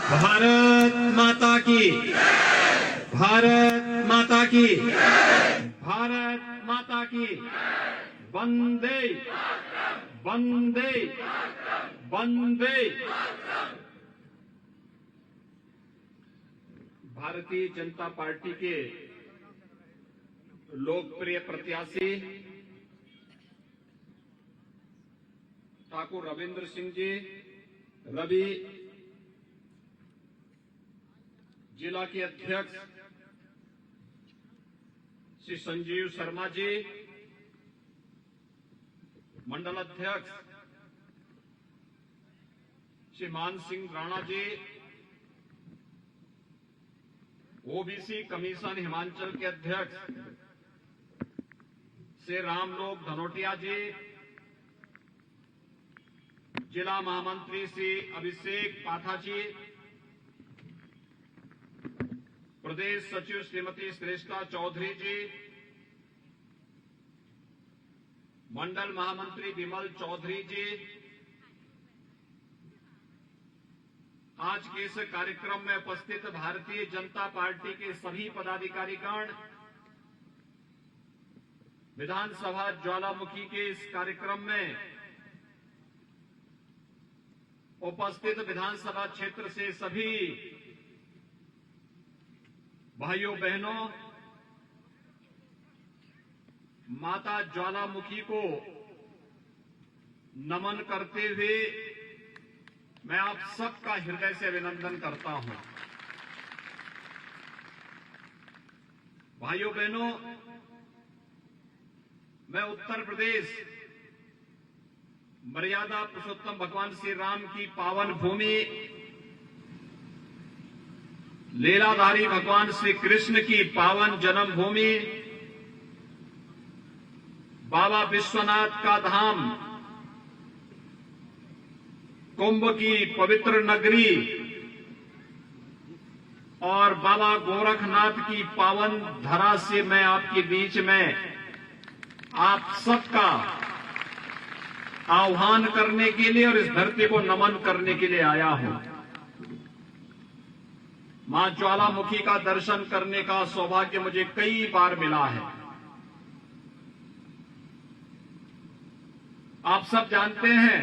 भारत माता की, भारत माता की, भारत माता की। वंदे वंदे वंदे। भारतीय जनता पार्टी के लोकप्रिय प्रत्याशी ठाकुर रविंद्र सिंह जी, रवि, जिला के अध्यक्ष श्री संजीव शर्मा जी, मंडल अध्यक्ष श्री मान सिंह राणा जी, ओबीसी कमीशन हिमाचल के अध्यक्ष श्री रामलोक धनोटिया जी, जिला महामंत्री श्री अभिषेक पाठा जी, प्रदेश सचिव श्रीमती श्रेष्ठा चौधरी जी, मंडल महामंत्री विमल चौधरी जी। आज के इस कार्यक्रम में उपस्थित भारतीय जनता पार्टी के सभी पदाधिकारीगण, विधानसभा ज्वालामुखी के इस कार्यक्रम में उपस्थित विधानसभा क्षेत्र से सभी भाइयों बहनों, माता ज्वालामुखी को नमन करते हुए मैं आप सबका हृदय से अभिनंदन करता हूं। भाइयों बहनों, मैं उत्तर प्रदेश मर्यादा पुरुषोत्तम भगवान श्री राम की पावन भूमि, लीलाधारी भगवान श्री कृष्ण की पावन जन्मभूमि, बाबा विश्वनाथ का धाम, कुंभ की पवित्र नगरी और बाबा गोरखनाथ की पावन धरा से मैं आपके बीच में आप सबका आह्वान करने के लिए और इस धरती को नमन करने के लिए आया हूं। मां ज्वालामुखी का दर्शन करने का सौभाग्य मुझे कई बार मिला है। आप सब जानते हैं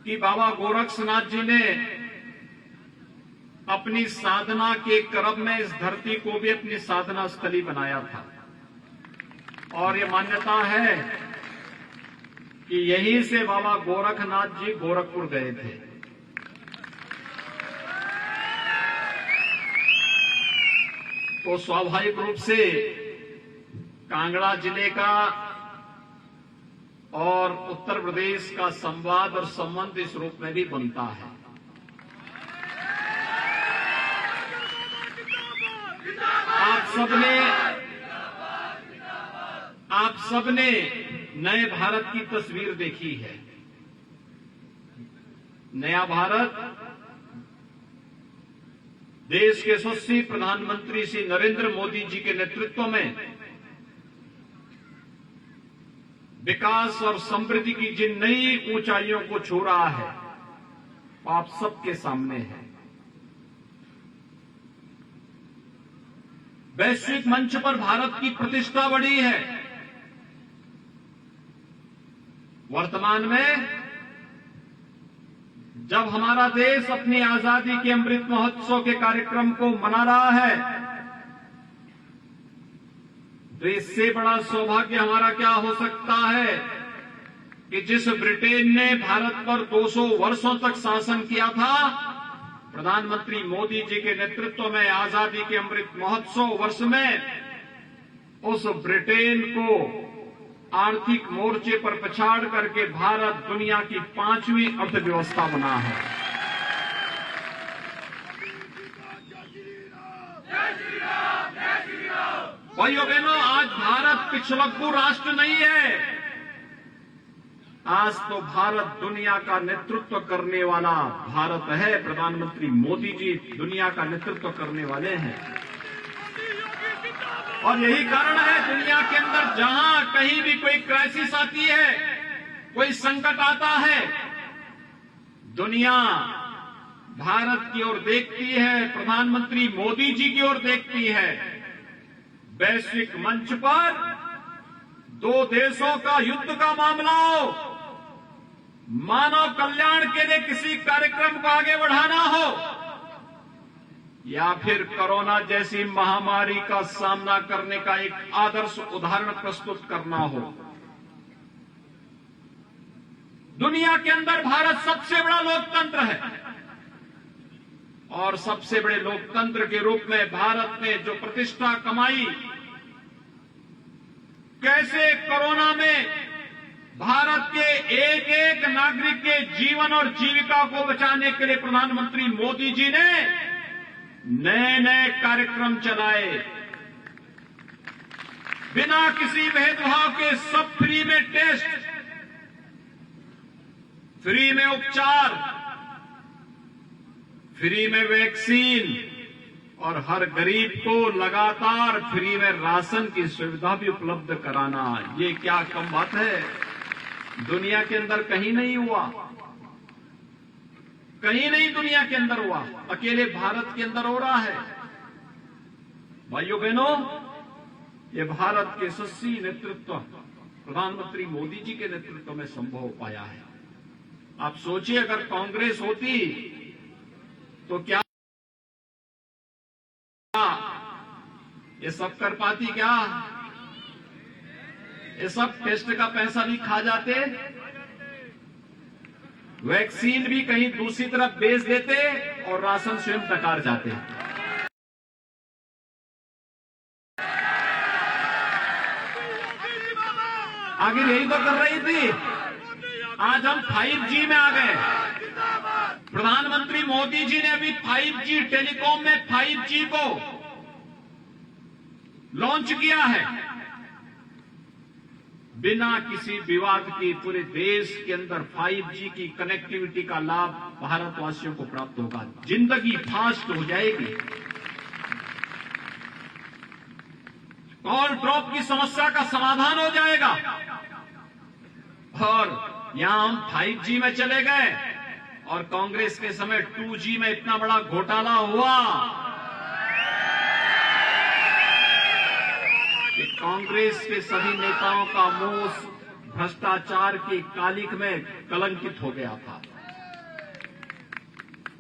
कि बाबा गोरक्षनाथ जी ने अपनी साधना के क्रम में इस धरती को भी अपनी साधना स्थली बनाया था और ये मान्यता है कि यहीं से बाबा गोरखनाथ जी गोरखपुर गए थे। तो स्वाभाविक रूप से कांगड़ा जिले का और उत्तर प्रदेश का संवाद और संबंध इस रूप में भी बनता है। आप सबने नए भारत की तस्वीर देखी है। नया भारत देश के यशस्वी प्रधानमंत्री श्री नरेंद्र मोदी जी के नेतृत्व में विकास और समृद्धि की जिन नई ऊंचाइयों को छू रहा है, आप सबके सामने है। वैश्विक मंच पर भारत की प्रतिष्ठा बढ़ी है। वर्तमान में जब हमारा देश अपनी आजादी के अमृत महोत्सव के कार्यक्रम को मना रहा है, तो इससे बड़ा सौभाग्य हमारा क्या हो सकता है कि जिस ब्रिटेन ने भारत पर 200 वर्षों तक शासन किया था, प्रधानमंत्री मोदी जी के नेतृत्व में आजादी के अमृत महोत्सव वर्ष में उस ब्रिटेन को आर्थिक मोर्चे पर पछाड़ करके भारत दुनिया की 5वीं अर्थव्यवस्था बना है। भाइयों बहनों, आज भारत पिछड़कू राष्ट्र नहीं है। आज तो भारत दुनिया का नेतृत्व करने वाला भारत है। प्रधानमंत्री मोदी जी दुनिया का नेतृत्व करने वाले हैं और यही कारण है दुनिया के अंदर जहां कहीं भी कोई क्राइसिस आती है, कोई संकट आता है, दुनिया भारत की ओर देखती है, प्रधानमंत्री मोदी जी की ओर देखती है। वैश्विक मंच पर दो देशों का युद्ध का मामला हो, मानव कल्याण के लिए किसी कार्यक्रम को आगे बढ़ाना हो, या फिर कोरोना जैसी महामारी का सामना करने का एक आदर्श उदाहरण प्रस्तुत करना हो, दुनिया के अंदर भारत सबसे बड़ा लोकतंत्र है और सबसे बड़े लोकतंत्र के रूप में भारत ने जो प्रतिष्ठा कमाई, कैसे कोरोना में भारत के एक एक नागरिक के जीवन और जीविका को बचाने के लिए प्रधानमंत्री मोदी जी ने नए नए कार्यक्रम चलाए। बिना किसी भेदभाव के सब फ्री में टेस्ट, फ्री में उपचार, फ्री में वैक्सीन और हर गरीब को लगातार फ्री में राशन की सुविधा भी उपलब्ध कराना। ये क्या कम बात है? दुनिया के अंदर कहीं नहीं हुआ, कहीं नहीं दुनिया के अंदर हुआ, अकेले भारत के अंदर हो रहा है। भाइयों बहनों, ये भारत के यशस्वी नेतृत्व प्रधानमंत्री मोदी जी के नेतृत्व में संभव हो पाया है। आप सोचिए, अगर कांग्रेस होती तो क्या ये सब कर पाती? क्या ये सब टेस्ट का पैसा भी खा जाते, वैक्सीन भी कहीं दूसरी तरफ बेच देते और राशन स्वयं टकार जाते। आखिर यही तो कर रही थी। आज हम 5G में आ गए। प्रधानमंत्री मोदी जी ने अभी 5G टेलीकॉम में 5G को लॉन्च किया है। बिना किसी विवाद की पूरे देश के अंदर 5G की कनेक्टिविटी का लाभ भारतवासियों को प्राप्त होगा। जिंदगी फास्ट हो जाएगी। कॉल ड्रॉप की समस्या का समाधान हो जाएगा। और यहां हम 5G में चले गए और कांग्रेस के समय 2G में इतना बड़ा घोटाला हुआ कि कांग्रेस के सभी नेताओं का मुंह भ्रष्टाचार की कालिख में कलंकित हो गया था।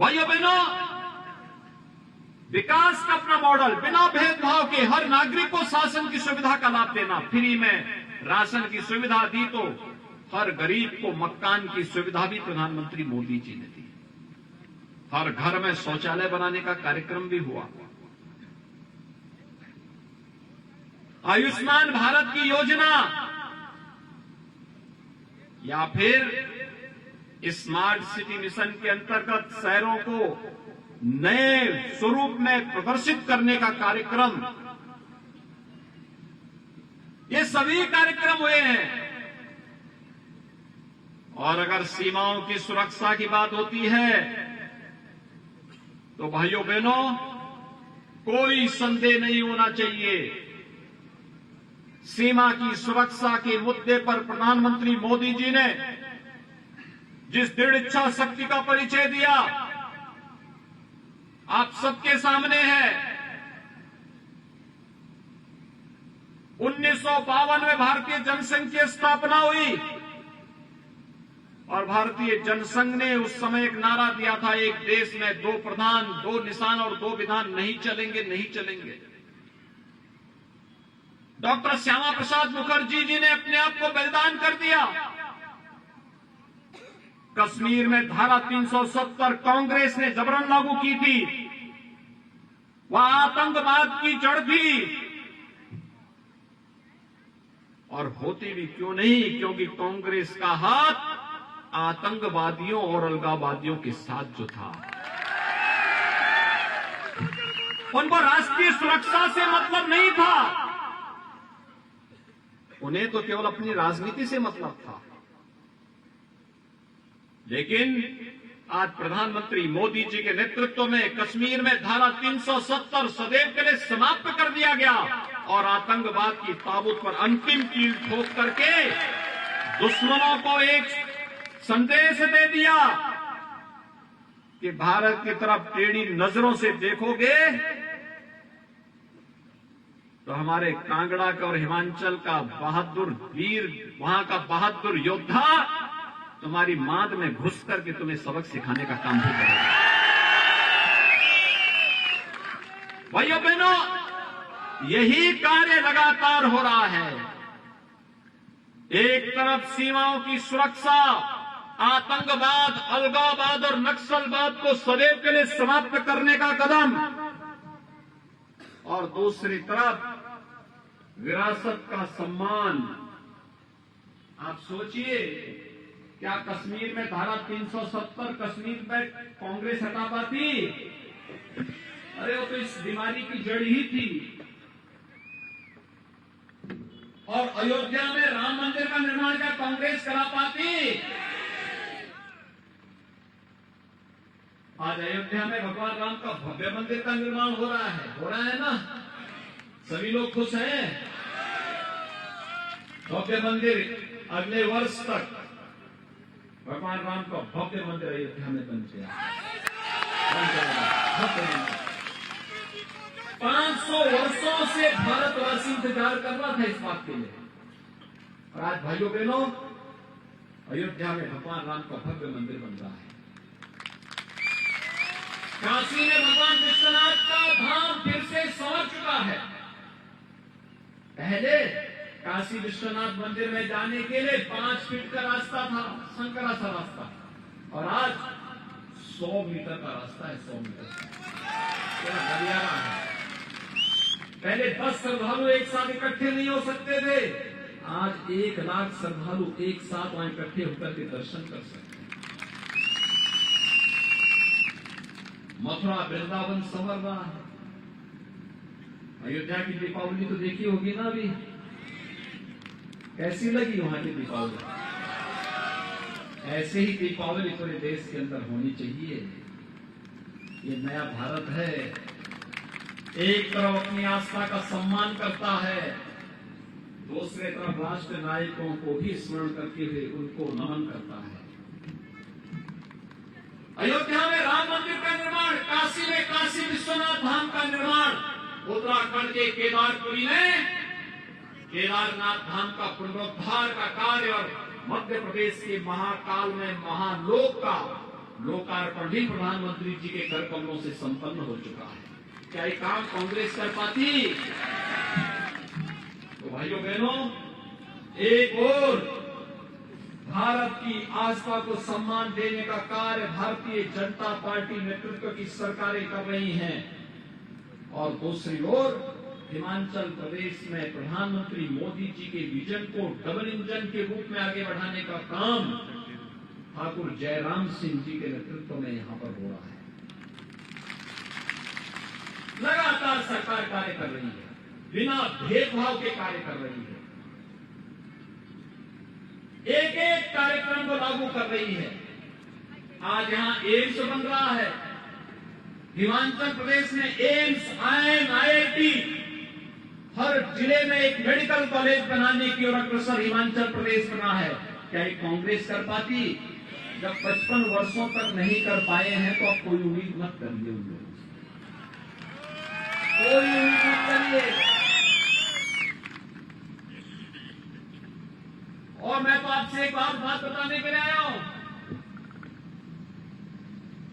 भाइयों बहनों, विकास का अपना मॉडल, बिना भेदभाव के हर नागरिक को शासन की सुविधा का लाभ देना, फ्री में राशन की सुविधा दी तो हर गरीब को मकान की सुविधा भी प्रधानमंत्री मोदी जी ने दी। हर घर में शौचालय बनाने का कार्यक्रम भी हुआ। आयुष्मान भारत की योजना या फिर स्मार्ट सिटी मिशन के अंतर्गत शहरों को नए स्वरूप में प्रदर्शित करने का कार्यक्रम, ये सभी कार्यक्रम हुए हैं। और अगर सीमाओं की सुरक्षा की बात होती है तो भाइयों बहनों, कोई संदेह नहीं होना चाहिए। सीमा की सुरक्षा के मुद्दे पर प्रधानमंत्री मोदी जी ने जिस दृढ़ इच्छा शक्ति का परिचय दिया, आप सबके सामने है। 1952 में भारतीय जनसंघ की स्थापना हुई और भारतीय जनसंघ ने उस समय एक नारा दिया था, एक देश में दो प्रधान, दो निशान और दो विधान नहीं चलेंगे, नहीं चलेंगे। डॉक्टर श्यामा प्रसाद मुखर्जी जी ने अपने आप को बलिदान कर दिया। कश्मीर में धारा 370 कांग्रेस ने जबरन लागू की थी। वह आतंकवाद की जड़ थी और होती भी क्यों नहीं, क्योंकि कांग्रेस का हाथ आतंकवादियों और अलगाववादियों के साथ जो था, उनको राष्ट्रीय सुरक्षा से मतलब नहीं था, उन्हें तो केवल अपनी राजनीति से मतलब था। लेकिन आज प्रधानमंत्री मोदी जी के नेतृत्व में कश्मीर में धारा 370 सदैव के लिए समाप्त कर दिया गया और आतंकवाद की ताबूत पर अंतिम कील ठोक करके दुश्मनों को एक संदेश दे दिया कि भारत की तरफ टेढ़ी नजरों से देखोगे तो हमारे कांगड़ा का और हिमाचल का बहादुर वीर, वहां का बहादुर योद्धा तुम्हारी मांद में घुस करके तुम्हें सबक सिखाने का काम भी करेगा। भाइयों बहनों, यही कार्य लगातार हो रहा है। एक तरफ सीमाओं की सुरक्षा, आतंकवाद, अलगाववाद और नक्सलवाद को सदैव के लिए समाप्त करने का कदम, और दूसरी तरफ विरासत का सम्मान। आप सोचिए, क्या कश्मीर में धारा 370 कश्मीर में कांग्रेस हटा पाती? अरे वो तो इस बीमारी की जड़ ही थी। और अयोध्या में राम मंदिर का निर्माण क्या कांग्रेस करा पाती? आज अयोध्या में भगवान राम का भव्य मंदिर का निर्माण हो रहा है ना? सभी लोग खुश हैं। भव्य मंदिर अगले वर्ष तक भगवान राम का भव्य मंदिर अयोध्या में बन जाएगा। 500 वर्षों से भारतवासी इंतजार कर रहा था इस बात के लिए, और आज भाइयों बहनों, अयोध्या में भगवान राम का भव्य मंदिर बन रहा है। काशी में भगवान विश्वनाथ का धाम फिर से संवर चुका है। पहले काशी विश्वनाथ मंदिर में जाने के लिए 5 फीट का रास्ता था, संकरा सा रास्ता, और आज 100 मीटर का रास्ता है। 100 मीटर क्या गलियारा है। पहले 10 श्रद्धालु एक साथ इकट्ठे नहीं हो सकते थे, आज 1 लाख श्रद्धालु एक साथ वहां इकट्ठे होकर के दर्शन कर सकते हैं। मथुरा वृंदावन संवर रहा है। अयोध्या की दीपावली तो देखी होगी ना अभी, कैसी लगी वहां की दीपावली? ऐसे ही दीपावली पूरे देश के अंदर होनी चाहिए। ये नया भारत है, एक तरफ अपनी आस्था का सम्मान करता है, दूसरे तरफ राष्ट्र नायकों को भी स्मरण करके हुए उनको नमन करता है। अयोध्या में राम मंदिर का निर्माण, काशी में काशी विश्वनाथ धाम का निर्माण, उत्तराखंड के केदारपुरी में केदारनाथ धाम का पुनरुद्धार का कार्य, और मध्य प्रदेश के महाकाल में महालोक का लोकार्पण भी प्रधानमंत्री जी के कर कमलों से संपन्न हो चुका है। क्या ये काम कांग्रेस कर पाती? तो भाइयों बहनों, एक और भारत की आस्था को सम्मान देने का कार्य भारतीय जनता पार्टी नेतृत्व की सरकारें कर रही हैं, और दूसरी ओर हिमाचल प्रदेश में प्रधानमंत्री मोदी जी के विजन को डबल इंजन के रूप में आगे बढ़ाने का काम ठाकुर जयराम सिंह जी के नेतृत्व में यहां पर हो रहा है। लगातार सरकार कार्य कर रही है, बिना भेदभाव के कार्य कर रही है, एक एक कार्यक्रम को लागू कर रही है। आज यहां एम्स बन रहा है, हिमाचल प्रदेश में एम्स, IIT, हर जिले में एक मेडिकल कॉलेज बनाने की ओर अग्रसर हिमाचल प्रदेश बना है। क्या ये कांग्रेस कर पाती? जब 55 वर्षों तक नहीं कर पाए हैं तो आप कोई उम्मीद मत करिए उन लोगों से, कोई उम्मीद मत करिए। और मैं तो आपसे एक बात बताने के लिए आया हूं।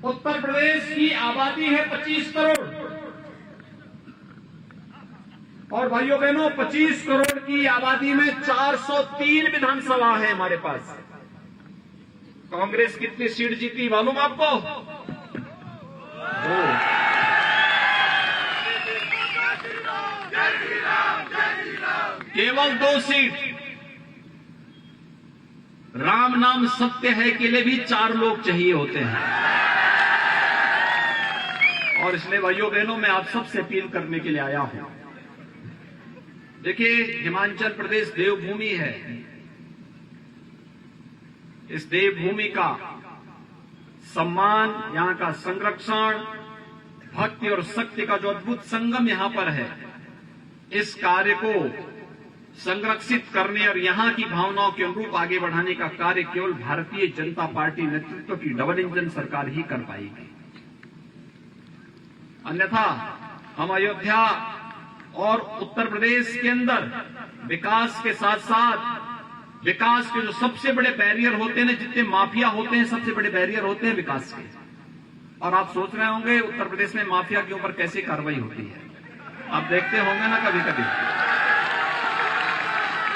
उत्तर प्रदेश की आबादी है 25 करोड़, और भाइयों बहनों, 25 करोड़ की आबादी में 403 विधानसभा है हमारे पास। कांग्रेस कितनी सीट जीती मालूम आपको? केवल 2 सीट। राम नाम सत्य है के लिए भी 4 लोग चाहिए होते हैं। और इसलिए भाइयों बहनों, मैं आप सबसे अपील करने के लिए आया हूं। देखिए, हिमाचल प्रदेश देवभूमि है। इस देवभूमि का सम्मान, यहां का संरक्षण, भक्ति और शक्ति का जो अद्भुत संगम यहां पर है, इस कार्य को संरक्षित करने और यहां की भावनाओं के अनुरूप आगे बढ़ाने का कार्य केवल भारतीय जनता पार्टी नेतृत्व की डबल इंजन सरकार ही कर पाएगी। अन्यथा हम अयोध्या और उत्तर प्रदेश के अंदर विकास के साथ साथ विकास के जो सबसे बड़े बैरियर होते हैं, जितने माफिया होते हैं, सबसे बड़े बैरियर होते हैं विकास के। और आप सोच रहे होंगे उत्तर प्रदेश में माफिया के ऊपर कैसे कार्रवाई होती है, आप देखते होंगे ना कभी कभी।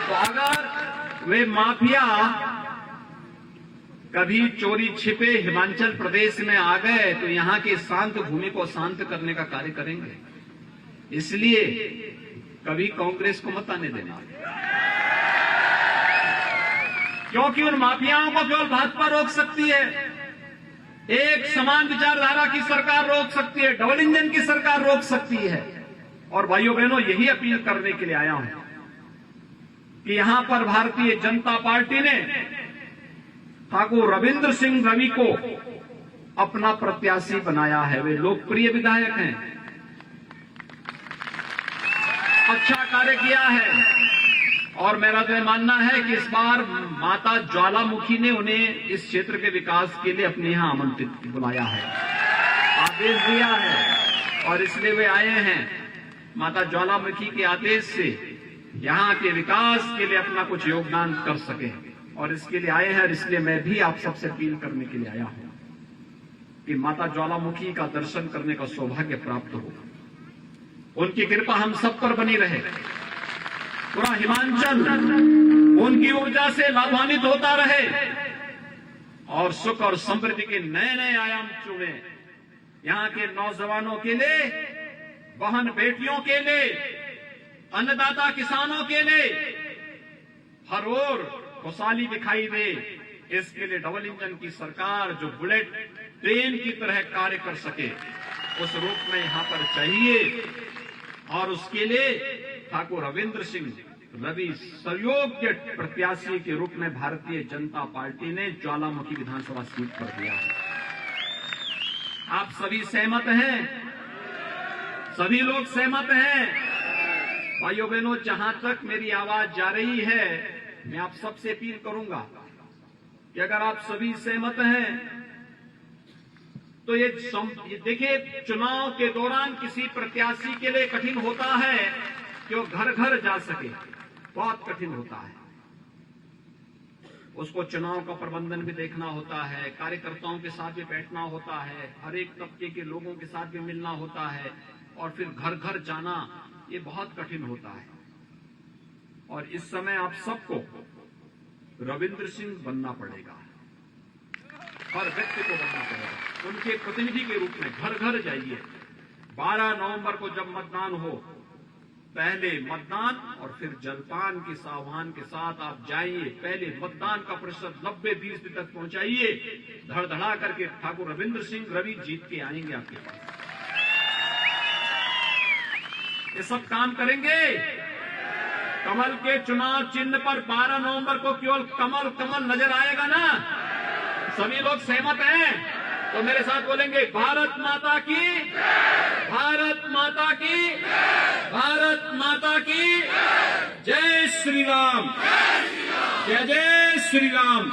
तो अगर वे माफिया कभी चोरी छिपे हिमाचल प्रदेश में आ गए तो यहां की शांत भूमि को शांत करने का कार्य करेंगे। इसलिए कभी कांग्रेस को मत आने देना, क्योंकि उन माफियाओं को केवल भाजपा रोक सकती है, एक समान विचारधारा की सरकार रोक सकती है, डबल इंजन की सरकार रोक सकती है। और भाइयों बहनों, यही अपील करने के लिए आया हूं कि यहां पर भारतीय जनता पार्टी ने ठाकुर रविंद्र सिंह रवि को अपना प्रत्याशी बनाया है। वे लोकप्रिय विधायक हैं, अच्छा कार्य किया है, और मेरा तो मानना है कि इस बार माता ज्वालामुखी ने उन्हें इस क्षेत्र के विकास के लिए अपने यहां आमंत्रित बुलाया है, आदेश दिया है, और इसलिए वे आए हैं माता ज्वालामुखी के आदेश से यहां के विकास के लिए अपना कुछ योगदान कर सके, और इसके लिए आए हैं। और इसलिए मैं भी आप सबसे अपील करने के लिए आया हूं कि माता ज्वालामुखी का दर्शन करने का सौभाग्य प्राप्त हो, उनकी कृपा हम सब पर बनी रहे, पूरा हिमाचल उनकी ऊर्जा से लाभान्वित होता रहे, और सुख और समृद्धि के नए नए आयाम चुने। यहां के नौजवानों के लिए, बहन बेटियों के लिए, अन्नदाता किसानों के लिए हर ओर खुशहाली दिखाई दे, इसके लिए डबल इंजन की सरकार जो बुलेट ट्रेन की तरह कार्य कर सके, उस रूप में यहां पर चाहिए। और उसके लिए ठाकुर रविंद्र सिंह रवि सहयोग के प्रत्याशी के रूप में भारतीय जनता पार्टी ने ज्वालामुखी विधानसभा सीट पर दिया है। आप सभी सहमत हैं? सभी लोग सहमत हैं? भाइयों बहनों, जहां तक मेरी आवाज जा रही है, मैं आप सबसे अपील करूंगा कि अगर आप सभी सहमत हैं तो ये देखिए, चुनाव के दौरान किसी प्रत्याशी के लिए कठिन होता है कि वो घर घर जा सके, बहुत कठिन होता है। उसको चुनाव का प्रबंधन भी देखना होता है, कार्यकर्ताओं के साथ भी बैठना होता है, हर एक तबके के लोगों के साथ भी मिलना होता है, और फिर घर घर जाना, ये बहुत कठिन होता है। और इस समय आप सबको रविंद्र सिंह बनना पड़ेगा, हर व्यक्ति को बनना पड़ेगा, उनके प्रतिनिधि के रूप में घर घर जाइए। 12 नवंबर को जब मतदान हो, पहले मतदान और फिर जलपान के सावधान के साथ आप जाइए। पहले मतदान का प्रतिशत 90-20 तक पहुंचाइए, धड़धड़ा करके ठाकुर रविंद्र सिंह रवि जीत के आएंगे आपके पास। ये सब काम करेंगे। कमल के चुनाव चिन्ह पर 12 नवंबर को केवल कमल कमल नजर आएगा ना? सभी लोग सहमत हैं? तो मेरे साथ बोलेंगे, भारत माता की, भारत माता की, भारत माता की जय श्री राम, जय जय श्री राम।